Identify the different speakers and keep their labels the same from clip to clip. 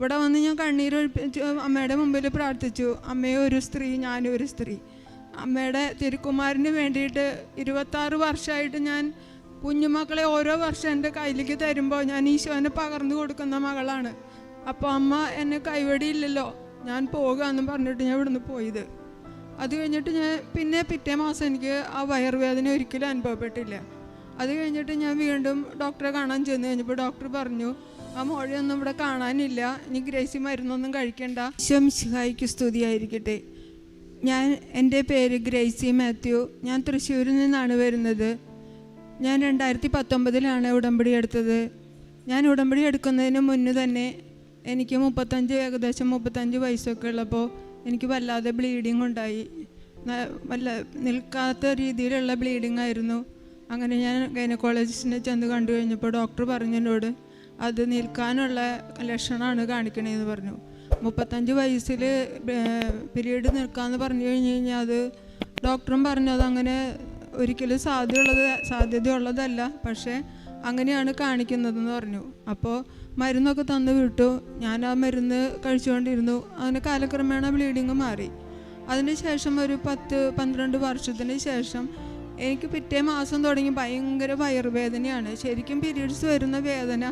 Speaker 1: ഇവിടെ വന്ന് ഞാൻ കണ്ണീരൊഴിപ്പിച്ച് അമ്മയുടെ മുമ്പിൽ പ്രാർത്ഥിച്ചു. അമ്മയും ഒരു സ്ത്രീ, ഞാനും ഒരു സ്ത്രീ. അമ്മയുടെ തിരുക്കുമാരന് വേണ്ടിയിട്ട് 26 വർഷമായിട്ട് ഞാൻ കുഞ്ഞുമക്കളെ ഓരോ വർഷം എൻ്റെ കയ്യിലേക്ക് തരുമ്പോൾ ഞാൻ ഈശോനെ പകർന്നു കൊടുക്കുന്ന മകളാണ്. അപ്പോൾ അമ്മ എന്നെ കൈവടിയില്ലല്ലോ, ഞാൻ പോകുകയെന്ന് പറഞ്ഞിട്ട് ഞാൻ ഇവിടുന്ന് പോയത്. അത് കഴിഞ്ഞിട്ട് ഞാൻ പിറ്റേ മാസം എനിക്ക് ആ വയറുവേദന ഒരിക്കലും അനുഭവപ്പെട്ടില്ല. അത് കഴിഞ്ഞിട്ട് ഞാൻ വീണ്ടും ഡോക്ടറെ കാണാൻ ചെന്ന് കഴിഞ്ഞപ്പോൾ ഡോക്ടർ പറഞ്ഞു, ആ മുഴയൊന്നും ഇവിടെ കാണാനില്ല, ഇനി ഗ്രേസി മരുന്നൊന്നും കഴിക്കണ്ട. ഈശോമിശിഹായ്ക്ക് സ്തുതിയായിരിക്കട്ടെ. എൻ്റെ പേര് ഗ്രേസി മാത്യു. ഞാൻ തൃശ്ശൂരിൽ നിന്നാണ് വരുന്നത്. ഞാൻ 2019 ഉടമ്പടി എടുത്തത്. ഞാൻ ഉടമ്പടി എടുക്കുന്നതിന് മുന്നേ തന്നെ എനിക്ക് ഏകദേശം 35 വയസ്സൊക്കെ ഉള്ളപ്പോൾ എനിക്ക് വല്ലാതെ ബ്ലീഡിങ് ഉണ്ടായി. നിൽക്കാത്ത രീതിയിലുള്ള ബ്ലീഡിങ് ആയിരുന്നു. അങ്ങനെ ഞാൻ ഗൈനക്കോളജിസ്റ്റിനെ ചെന്ന് കണ്ടു കഴിഞ്ഞപ്പോൾ ഡോക്ടർ പറഞ്ഞു എന്നോട്, അത് നിൽക്കാനുള്ള ലക്ഷണമാണ് കാണിക്കണേന്ന് പറഞ്ഞു. 35 വയസ്സിൽ പീരീഡ് നിൽക്കാമെന്ന് പറഞ്ഞു കഴിഞ്ഞ് കഴിഞ്ഞാൽ അത് ഡോക്ടറും പറഞ്ഞു അതങ്ങനെ ഒരിക്കലും സാധ്യതയുള്ളതല്ല, പക്ഷേ അങ്ങനെയാണ് കാണിക്കുന്നതെന്ന് പറഞ്ഞു. അപ്പോൾ മരുന്നൊക്കെ തന്നു വിട്ടു. ഞാൻ ആ മരുന്ന് കഴിച്ചുകൊണ്ടിരുന്നു. അങ്ങനെ കാലക്രമേണ ബ്ലീഡിങ് മാറി. അതിനുശേഷം ഒരു 10-12 വർഷത്തിന് ശേഷം എനിക്ക് പിറ്റേ മാസം തുടങ്ങി ഭയങ്കര വയറുവേദനയാണ്. ശരിക്കും പീരീഡ്സ് വരുന്ന വേദന,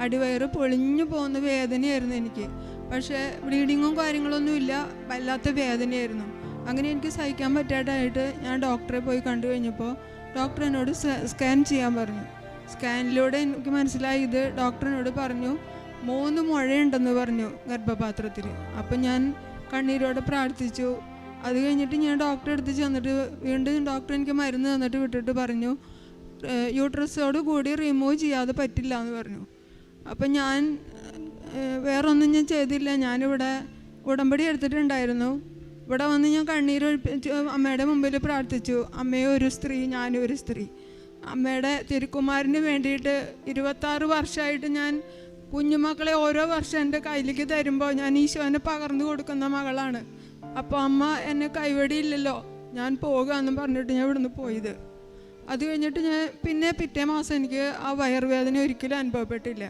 Speaker 1: അടിവയറ് പൊളിഞ്ഞു പോകുന്ന വേദനയായിരുന്നു എനിക്ക്. പക്ഷേ ബ്ലീഡിങ്ങും കാര്യങ്ങളൊന്നും ഇല്ല, വല്ലാത്ത വേദനയായിരുന്നു. അങ്ങനെ എനിക്ക് സഹിക്കാൻ പറ്റാതായിട്ട് ഞാൻ ഡോക്ടറെ പോയി കണ്ടു കഴിഞ്ഞപ്പോൾ ഡോക്ടർ എന്നോട് സ്കാൻ ചെയ്യാൻ പറഞ്ഞു. സ്കാനിലൂടെ എനിക്ക് മനസ്സിലായി, ഇത് ഡോക്ടർ എന്നോട് പറഞ്ഞു 3 മുഴയുണ്ടെന്ന് പറഞ്ഞു ഗർഭപാത്രത്തിൽ. അപ്പം ഞാൻ കണ്ണീരോടെ പ്രാർത്ഥിച്ചു. അത് കഴിഞ്ഞിട്ട് ഞാൻ ഡോക്ടറെ അടുത്ത് ചെന്നിട്ട് വീണ്ടും ഡോക്ടർ എനിക്ക് മരുന്ന് തന്നിട്ട് വിട്ടിട്ട് പറഞ്ഞു, യൂട്രസോട് കൂടി റിമൂവ് ചെയ്യാതെ പറ്റില്ല എന്ന് പറഞ്ഞു. അപ്പം ഞാൻ വേറൊന്നും ഞാൻ ചെയ്തില്ല. ഞാനിവിടെ ഉടമ്പടി എടുത്തിട്ടുണ്ടായിരുന്നു. ഇവിടെ വന്ന് ഞാൻ കണ്ണീരൊഴിപ്പിച്ച് അമ്മയുടെ മുമ്പിൽ പ്രാർത്ഥിച്ചു. അമ്മയും ഒരു സ്ത്രീ, ഞാനും ഒരു സ്ത്രീ. അമ്മയുടെ തിരുക്കുമാരന് വേണ്ടിയിട്ട് 26 വർഷമായിട്ട് ഞാൻ കുഞ്ഞുമക്കളെ ഓരോ വർഷം എൻ്റെ കയ്യിലേക്ക് തരുമ്പോൾ ഞാൻ ഈശോനെ പകർന്നു കൊടുക്കുന്ന മകളാണ്. അപ്പോൾ അമ്മ എന്നെ കൈവടിയില്ലല്ലോ, ഞാൻ പോകുകയെന്ന് പറഞ്ഞിട്ട് ഞാൻ ഇവിടുന്ന് പോയത്. അത് കഴിഞ്ഞിട്ട് ഞാൻ പിറ്റേ മാസം എനിക്ക് ആ വയറുവേദന ഒരിക്കലും അനുഭവപ്പെട്ടില്ല.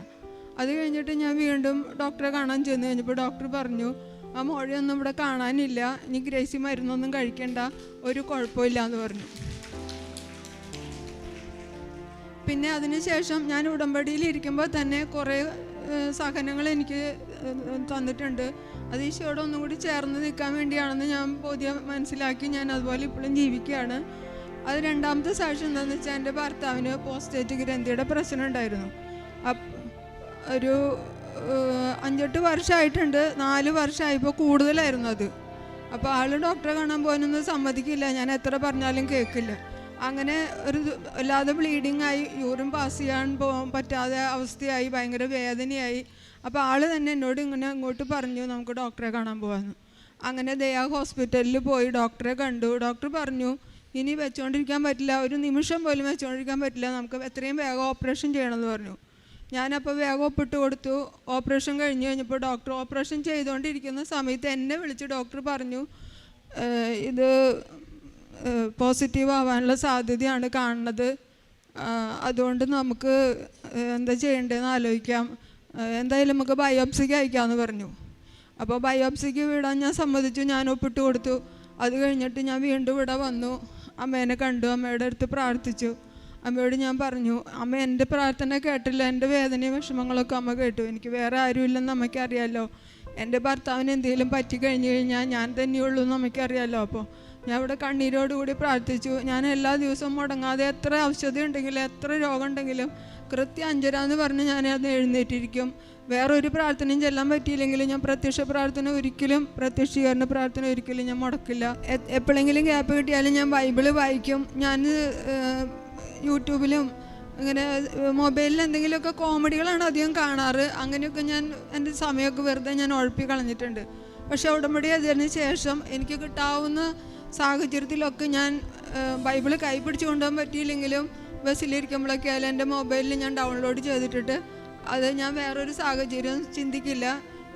Speaker 1: അത് കഴിഞ്ഞിട്ട് ഞാൻ വീണ്ടും ഡോക്ടറെ കാണാൻ ചെന്ന് കഴിഞ്ഞപ്പോൾ ഡോക്ടർ പറഞ്ഞു, ആ മുഴയൊന്നും ഇവിടെ കാണാനില്ല, ഇനി ഗ്രേസി മരുന്നൊന്നും കഴിക്കണ്ട, ഒരു കുഴപ്പമില്ല എന്ന് പറഞ്ഞു. പിന്നെ അതിനുശേഷം ഞാൻ ഉടമ്പടിയിൽ ഇരിക്കുമ്പോൾ തന്നെ കുറേ സഹനങ്ങൾ എനിക്ക് തന്നിട്ടുണ്ട്. അത് ഈശോയോട് ഒന്നും കൂടി ചേർന്ന് നിൽക്കാൻ വേണ്ടിയാണെന്ന് ഞാൻ മനസ്സിലാക്കി ഞാൻ അതുപോലെ ഇപ്പോഴും ജീവിക്കുകയാണ്. അത് രണ്ടാമത്തെ സാക്ഷ്യം എന്താണെന്ന് വെച്ചാൽ, എൻ്റെ ഭർത്താവിന് പോസ്റ്റേറ്റ് ഗ്രന്ഥിയുടെ പ്രശ്നം ഉണ്ടായിരുന്നു. ഒരു 5-8 വർഷമായിട്ടുണ്ട്. 4 വർഷമായിപ്പോൾ കൂടുതലായിരുന്നു അത്. അപ്പോൾ ആൾ ഡോക്ടറെ കാണാൻ പോകാനൊന്നും സമ്മതിക്കില്ല, ഞാൻ എത്ര പറഞ്ഞാലും കേൾക്കില്ല. അങ്ങനെ അല്ലാതെ ബ്ലീഡിങ് ആയി, യൂറിൻ പാസ് ചെയ്യാൻ പോകാൻ പറ്റാതെ അവസ്ഥയായി, ഭയങ്കര വേദനയായി. അപ്പോൾ ആൾ തന്നെ എന്നോട് അങ്ങോട്ട് പറഞ്ഞു, നമുക്ക് ഡോക്ടറെ കാണാൻ പോകാമെന്ന്. അങ്ങനെ ദയാ ഹോസ്പിറ്റലിൽ പോയി ഡോക്ടറെ കണ്ടു. ഡോക്ടർ പറഞ്ഞു, ഇനി വെച്ചുകൊണ്ടിരിക്കാൻ പറ്റില്ല, ഒരു നിമിഷം പോലും വെച്ചുകൊണ്ടിരിക്കാൻ പറ്റില്ല, നമുക്ക് എത്രയും വേഗം ഓപ്പറേഷൻ ചെയ്യണമെന്ന് പറഞ്ഞു. ഞാനപ്പോൾ വേഗം ഒപ്പിട്ട് കൊടുത്തു. ഓപ്പറേഷൻ കഴിഞ്ഞ് കഴിഞ്ഞപ്പോൾ ഡോക്ടർ ഓപ്പറേഷൻ ചെയ്തുകൊണ്ടിരിക്കുന്ന സമയത്ത് എന്നെ വിളിച്ച് ഡോക്ടർ പറഞ്ഞു, ഇത് പോസിറ്റീവ് ആവാനുള്ള സാധ്യതയാണ് കാണുന്നത്, അതുകൊണ്ട് നമുക്ക് എന്താ ചെയ്യേണ്ടതെന്ന് ആലോചിക്കാം, എന്തായാലും നമുക്ക് ബയോപ്സിക്ക് അയക്കാമെന്ന് പറഞ്ഞു. അപ്പോൾ ബയോപ്സിക്ക് വിടാൻ ഞാൻ സമ്മതിച്ചു, ഞാൻ ഒപ്പിട്ട് കൊടുത്തു. അത് കഴിഞ്ഞിട്ട് ഞാൻ വീണ്ടും ഇവിടെ വന്നു, അമ്മേനെ കണ്ടു, അമ്മയുടെ അടുത്ത് പ്രാർത്ഥിച്ചു. അമ്മയോട് ഞാൻ പറഞ്ഞു, അമ്മ എൻ്റെ പ്രാർത്ഥന കേട്ടില്ല, എൻ്റെ വേദനയും വിഷമങ്ങളൊക്കെ അമ്മ കേട്ടു, എനിക്ക് വേറെ ആരുമില്ലെന്ന് അമ്മയ്ക്കറിയാമല്ലോ, എൻ്റെ ഭർത്താവിന് എന്തെങ്കിലും പറ്റിക്കഴിഞ്ഞ് കഴിഞ്ഞാൽ ഞാൻ തന്നെയുള്ളൂ എന്ന് അമ്മയ്ക്കറിയാമല്ലോ. അപ്പോൾ ഞാൻ ഇവിടെ കണ്ണീരോടുകൂടി പ്രാർത്ഥിച്ചു. ഞാൻ എല്ലാ ദിവസവും മുടങ്ങാതെ എത്ര ഔഷധം ഉണ്ടെങ്കിലും എത്ര രോഗം ഉണ്ടെങ്കിലും കൃത്യം 5:30 എന്ന് പറഞ്ഞ് ഞാൻ അത് എഴുന്നേറ്റിരിക്കും. വേറൊരു പ്രാർത്ഥനയും ചെല്ലാൻ പറ്റിയില്ലെങ്കിലും ഞാൻ പ്രത്യക്ഷീകരണ പ്രാർത്ഥന ഒരിക്കലും ഞാൻ മുടക്കില്ല. എപ്പോഴെങ്കിലും ഗ്യാപ്പ് കിട്ടിയാലും ഞാൻ ബൈബിള് വായിക്കും. ഞാൻ യൂട്യൂബിലും അങ്ങനെ മൊബൈലിൽ എന്തെങ്കിലുമൊക്കെ കോമഡികളാണ് അധികം കാണാറ്. അങ്ങനെയൊക്കെ ഞാൻ എൻ്റെ സമയമൊക്കെ വെറുതെ ഞാൻ ഉഴപ്പി കളഞ്ഞിട്ടുണ്ട്. പക്ഷേ ഉടമ്പടി അതിന് ശേഷം എനിക്ക് കിട്ടാവുന്ന സാഹചര്യത്തിലൊക്കെ ഞാൻ ബൈബിള് കൈ പിടിച്ച് കൊണ്ടുപോകാൻ പറ്റിയില്ലെങ്കിലും ബസ്സിലിരിക്കുമ്പോഴൊക്കെ ആയാലും എൻ്റെ മൊബൈലിൽ ഞാൻ ഡൗൺലോഡ് ചെയ്തിട്ടിട്ട് അത് ഞാൻ വേറൊരു സാഹചര്യം ചിന്തിക്കില്ല,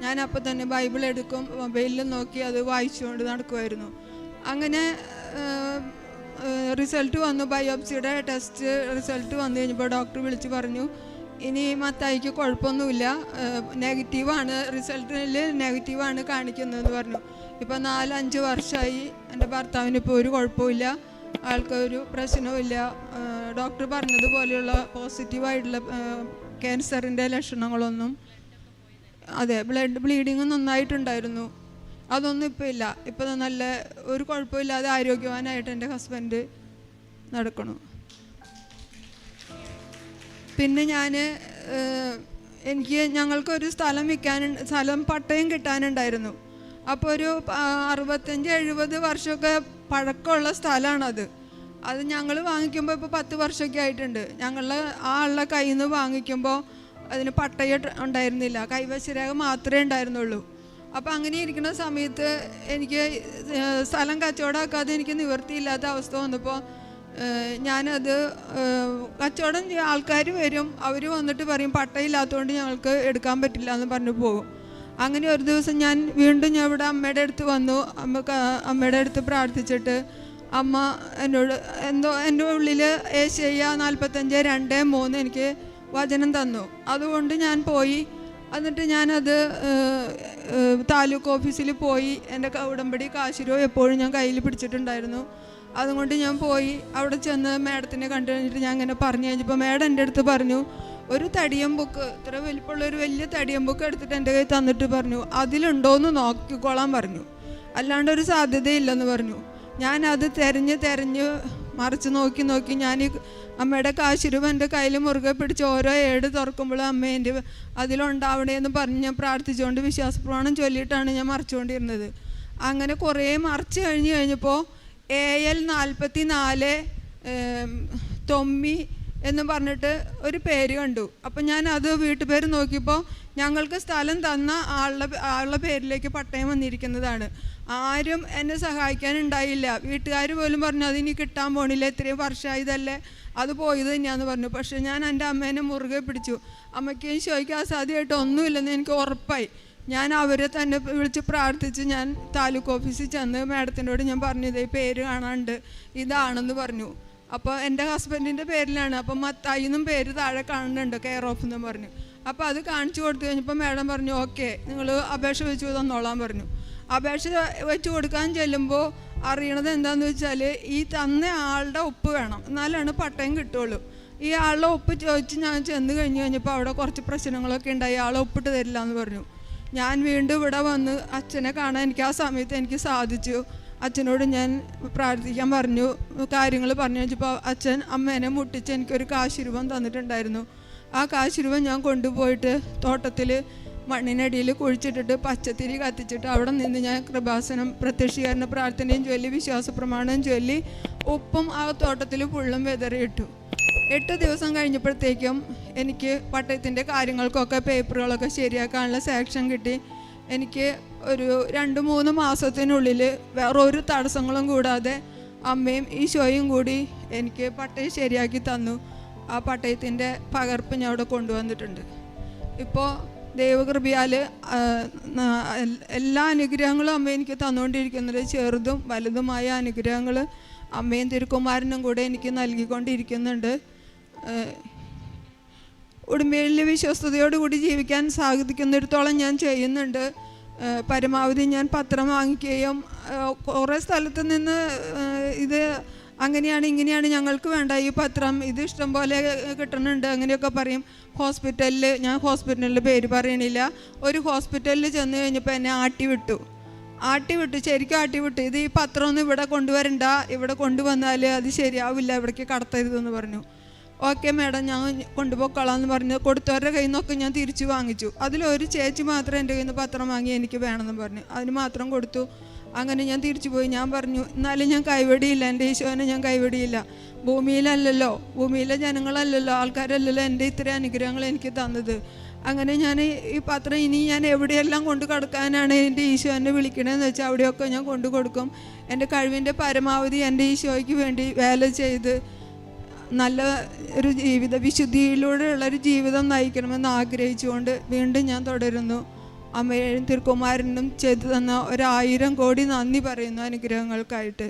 Speaker 1: ഞാൻ അപ്പോൾ തന്നെ ബൈബിൾ എടുക്കും, മൊബൈലിൽ നോക്കി അത് വായിച്ചുകൊണ്ട് നടക്കുമായിരുന്നു. അങ്ങനെ റിസൾട്ട് വന്നു, ബയോപ്സിയുടെ ടെസ്റ്റ് റിസൾട്ട് വന്നു കഴിഞ്ഞപ്പോൾ ഡോക്ടർ വിളിച്ച് പറഞ്ഞു, ഇനി മത്തായിക്ക് കുഴപ്പമൊന്നുമില്ല, നെഗറ്റീവാണ്, റിസൾട്ടിൽ നെഗറ്റീവാണ് കാണിക്കുന്നതെന്ന് പറഞ്ഞു. ഇപ്പോൾ 4-5 വർഷമായി എൻ്റെ ഭർത്താവിന് ഇപ്പോൾ ഒരു കുഴപ്പമില്ല, ആൾക്കൊരു പ്രശ്നവുമില്ല. ഡോക്ടർ പറഞ്ഞതുപോലെയുള്ള പോസിറ്റീവായിട്ടുള്ള ക്യാൻസറിൻ്റെ ലക്ഷണങ്ങളൊന്നും, അതെ, ബ്ലീഡിങ് നന്നായിട്ടുണ്ടായിരുന്നു, അതൊന്നും ഇപ്പോൾ ഇല്ല. ഇപ്പോൾ നല്ല ഒരു കുഴപ്പമില്ലാതെ ആരോഗ്യവാനായിട്ട് എൻ്റെ ഹസ്ബൻഡ് നടക്കണം. പിന്നെ ഞങ്ങൾക്കൊരു സ്ഥലം പട്ടയം കിട്ടാനുണ്ടായിരുന്നു. അപ്പോൾ ഒരു 65-70 വർഷമൊക്കെ പഴക്കമുള്ള സ്ഥലമാണത്. അത് ഞങ്ങൾ വാങ്ങിക്കുമ്പോൾ ഇപ്പോൾ 10 വർഷമൊക്കെ ആയിട്ടുണ്ട്. ആളുടെ കയ്യിൽ നിന്ന് വാങ്ങിക്കുമ്പോൾ അതിന് പട്ടയം ഉണ്ടായിരുന്നില്ല, കൈവശരേഖ മാത്രമേ ഉണ്ടായിരുന്നുള്ളൂ. അപ്പോൾ അങ്ങനെ ഇരിക്കുന്ന സമയത്ത് എനിക്ക് സ്ഥലം കച്ചവടമാക്കാതെ എനിക്ക് നിവൃത്തിയില്ലാത്ത അവസ്ഥ വന്നപ്പോൾ ഞാനത് കച്ചവടം ആൾക്കാർ വരും, അവർ വന്നിട്ട് പറയും പട്ടയില്ലാത്തതുകൊണ്ട് ഞങ്ങൾക്ക് എടുക്കാൻ പറ്റില്ല എന്ന് പറഞ്ഞു പോകും. അങ്ങനെ ഒരു ദിവസം ഞാൻ ഇവിടെ അമ്മയുടെ അടുത്ത് വന്നു. അമ്മയുടെ അടുത്ത് പ്രാർത്ഥിച്ചിട്ട് അമ്മ എന്നോട് എൻ്റെ ഉള്ളിൽ ഏശയ്യ 45:2-3 എനിക്ക് വചനം തന്നു. അതുകൊണ്ട് ഞാൻ പോയി. എന്നിട്ട് ഞാനത് താലൂക്ക് ഓഫീസിൽ പോയി. എൻ്റെ ഉടമ്പടി കാശിരോ എപ്പോഴും ഞാൻ കയ്യിൽ പിടിച്ചിട്ടുണ്ടായിരുന്നു. അതുകൊണ്ട് ഞാൻ പോയി അവിടെ ചെന്ന് മാഡത്തിനെ കണ്ടു കഴിഞ്ഞിട്ട് ഞാൻ അങ്ങനെ പറഞ്ഞു കഴിഞ്ഞപ്പോൾ മാഡം എൻ്റെ അടുത്ത് പറഞ്ഞു, ഒരു തടിയം ബുക്ക്, ഇത്ര വലിപ്പമുള്ളൊരു വലിയ തടിയം ബുക്ക് എടുത്തിട്ട് എൻ്റെ കയ്യിൽ തന്നിട്ട് പറഞ്ഞു, അതിലുണ്ടോയെന്ന് നോക്കിക്കോളാൻ പറഞ്ഞു, അല്ലാണ്ടൊരു സാധ്യതയില്ലെന്ന് പറഞ്ഞു. ഞാനത് തെരഞ്ഞ് മറിച്ച് നോക്കി ഞാൻ ഈ അമ്മയുടെ കാശിരൂപ എൻ്റെ കയ്യിൽ മുറുകെ പിടിച്ച് ഓരോ ഏട് തുറക്കുമ്പോഴും അമ്മേൻ്റെ അതിലുണ്ടാവണേന്ന് പറഞ്ഞ് ഞാൻ പ്രാർത്ഥിച്ചുകൊണ്ട് വിശ്വാസപ്രമാണം ചൊല്ലിയിട്ടാണ് ഞാൻ മറിച്ചുകൊണ്ടിരുന്നത്. അങ്ങനെ കുറേ മറിച്ച് കഴിഞ്ഞപ്പോൾ AL 44 തൊമ്മി എന്ന് പറഞ്ഞിട്ട് ഒരു പേര് കണ്ടു. അപ്പം ഞാൻ അത് വീട്ടുപേര് നോക്കിയപ്പോൾ ഞങ്ങൾക്ക് സ്ഥലം തന്ന ആളുടെ പേരിലേക്ക് പട്ടയം വന്നിരിക്കുന്നതാണ്. ആരും എന്നെ സഹായിക്കാനുണ്ടായില്ല. വീട്ടുകാർ പോലും പറഞ്ഞു അതിനി കിട്ടാൻ പോണില്ല, ഇത്രയും വർഷമായി ഇതല്ലേ, അത് പോയത് തന്നെയാന്ന് പറഞ്ഞു. പക്ഷേ ഞാൻ എൻ്റെ അമ്മേനെ മുറുകെ പിടിച്ചു. അമ്മയ്ക്ക് ചോദിക്കാൻ അസാധ്യമായിട്ട് ഒന്നുമില്ലെന്ന് എനിക്ക് ഉറപ്പായി. ഞാൻ അവരെ തന്നെ വിളിച്ച് പ്രാർത്ഥിച്ച് ഞാൻ താലൂക്ക് ഓഫീസിൽ ചെന്ന് മാഡത്തിനോട് ഞാൻ പറഞ്ഞു, ഇതേ പേര് കാണാണ്ട് ഇതാണെന്ന് പറഞ്ഞു. അപ്പോൾ എൻ്റെ ഹസ്ബൻഡിൻ്റെ പേരിലാണ്. അപ്പം മത്തായി എന്നും പേര് താഴെ കാണുന്നുണ്ട്, കെയർ ഓഫ് എന്നും പറഞ്ഞു. അപ്പോൾ അത് കാണിച്ചു കൊടുത്തു കഴിഞ്ഞപ്പോൾ മാഡം പറഞ്ഞു, ഓക്കെ നിങ്ങൾ അപേക്ഷ വെച്ച് തന്നോളാൻ പറഞ്ഞു. അപേക്ഷ വെച്ച് കൊടുക്കാൻ ചെല്ലുമ്പോൾ അറിയണത് എന്താണെന്ന് വെച്ചാൽ ഈ തന്ന ആളുടെ ഒപ്പ് വേണം, എന്നാലാണ് പട്ടയം കിട്ടുള്ളൂ. ഈ ആളുടെ ഒപ്പ് ചോദിച്ച് ഞാൻ ചെന്ന് കഴിഞ്ഞപ്പോൾ അവിടെ കുറച്ച് പ്രശ്നങ്ങളൊക്കെ ഉണ്ടായി. ആളെ ഒപ്പിട്ട് തരില്ല എന്ന് പറഞ്ഞു. ഞാൻ വീണ്ടും ഇവിടെ വന്ന് അച്ഛനെ കാണാൻ എനിക്ക് ആ സമയത്ത് എനിക്ക് സാധിച്ചു. അച്ഛനോട് ഞാൻ പ്രാർത്ഥിക്കാൻ പറഞ്ഞു, കാര്യങ്ങൾ പറഞ്ഞു വെച്ചപ്പോൾ അച്ഛൻ അമ്മേനെ മുട്ടിച്ച് എനിക്കൊരു കാശുരൂപം തന്നിട്ടുണ്ടായിരുന്നു. ആ കാശുരൂപം ഞാൻ കൊണ്ടുപോയിട്ട് തോട്ടത്തിൽ മണ്ണിനടിയിൽ കുഴിച്ചിട്ടിട്ട് പച്ചത്തിരി കത്തിച്ചിട്ട് അവിടെ നിന്ന് ഞാൻ കൃപാസനം പ്രത്യക്ഷീകരണ പ്രാർത്ഥനയും ചൊല്ലി വിശ്വാസപ്രമാണവും ചൊല്ലി ഉപ്പും ആ തോട്ടത്തിൽ ഫുള്ളും വെതറിയിട്ടു. 8 ദിവസം കഴിഞ്ഞപ്പോഴത്തേക്കും എനിക്ക് പട്ടയത്തിൻ്റെ കാര്യങ്ങൾക്കൊക്കെ പേപ്പറുകളൊക്കെ ശരിയാക്കാനുള്ള സാക്ഷ്യം കിട്ടി. എനിക്ക് ഒരു 2-3 മാസത്തിനുള്ളിൽ വേറെ ഒരു തടസ്സങ്ങളും കൂടാതെ അമ്മയും ഈശോയും കൂടി എനിക്ക് പട്ടയം ശരിയാക്കി തന്നു. ആ പട്ടയത്തിൻ്റെ പകർപ്പ് ഞാൻ അവിടെ കൊണ്ടുവന്നിട്ടുണ്ട്. ഇപ്പോൾ ദൈവകൃപയാൽ എല്ലാ അനുഗ്രഹങ്ങളും അമ്മ എനിക്ക് തന്നുകൊണ്ടിരിക്കുന്നത്, ചെറുതും വലുതുമായ അനുഗ്രഹങ്ങൾ അമ്മയും തിരുക്കുമാരനും കൂടെ എനിക്ക് നൽകിക്കൊണ്ടിരിക്കുന്നുണ്ട്. ഉടമയിൽ വിശ്വസ്തയോടുകൂടി ജീവിക്കാൻ സാധിക്കുന്നിടത്തോളം ഞാൻ ചെയ്യുന്നുണ്ട്. പരമാവധി ഞാൻ പത്രം വാങ്ങിക്കുകയും കുറേ സ്ഥലത്ത് നിന്ന് ഇത് അങ്ങനെയാണ് ഇങ്ങനെയാണ് ഞങ്ങൾക്ക് വേണ്ട ഈ പത്രം, ഇത് ഇഷ്ടം പോലെ കിട്ടുന്നുണ്ട് അങ്ങനെയൊക്കെ പറയും. ഞാൻ ഹോസ്പിറ്റലിൻ്റെ പേര് പറയണില്ല. ഒരു ഹോസ്പിറ്റലിൽ ചെന്ന് കഴിഞ്ഞപ്പോൾ എന്നെ ആട്ടിവിട്ടു, ശരിക്കും ആട്ടിവിട്ടു. ഇത് ഈ പത്രമൊന്നും ഇവിടെ കൊണ്ടുവരണ്ട, ഇവിടെ കൊണ്ടുവന്നാൽ അത് ശരിയാവില്ല, ഇവിടേക്ക് കടത്തരുതെന്ന് പറഞ്ഞു. ഓക്കെ മാഡം ഞാൻ കൊണ്ടുപോയിക്കോളാമെന്ന് പറഞ്ഞ് കൊടുത്തവരുടെ കയ്യിൽ നിന്നൊക്കെ ഞാൻ തിരിച്ചു വാങ്ങിച്ചു. അതിലൊരു ചേച്ചി മാത്രം എൻ്റെ കയ്യിൽ നിന്ന് പത്രം വാങ്ങി എനിക്ക് വേണമെന്ന് പറഞ്ഞു, അതിന് മാത്രം കൊടുത്തു. അങ്ങനെ ഞാൻ തിരിച്ചു പോയി. ഞാൻ പറഞ്ഞു എന്നാലും ഞാൻ കൈവടിയില്ല, എൻ്റെ ഈശോനെ ഞാൻ കൈവടിയില്ല. ഭൂമിയിലെ ജനങ്ങളല്ലല്ലോ, ആൾക്കാരല്ലല്ലോ എൻ്റെ ഇത്രയും അനുഗ്രഹങ്ങൾ എനിക്ക് തന്നത്. അങ്ങനെ ഞാൻ ഈ പത്രം ഇനി ഞാൻ എവിടെയെല്ലാം കൊണ്ട് കൊടുക്കാനാണ് എൻ്റെ ഈശോ എന്നെ വിളിക്കണമെന്ന് വെച്ചാൽ അവിടെയൊക്കെ ഞാൻ കൊണ്ടു കൊടുക്കും. എൻ്റെ കഴിവിൻ്റെ പരമാവധി എൻ്റെ ഈശോയ്ക്ക് വേണ്ടി വേല ചെയ്ത് നല്ല ഒരു വിശുദ്ധിയിലൂടെയുള്ളൊരു ജീവിതം നയിക്കണമെന്ന് ആഗ്രഹിച്ചുകൊണ്ട് വീണ്ടും ഞാൻ തുടരുന്നു. അമ്മയും തിരുക്കുമാരനും ചെയ്തു തന്ന 1000 കോടി നന്ദി പറയുന്നു അനുഗ്രഹങ്ങൾക്കായിട്ട്.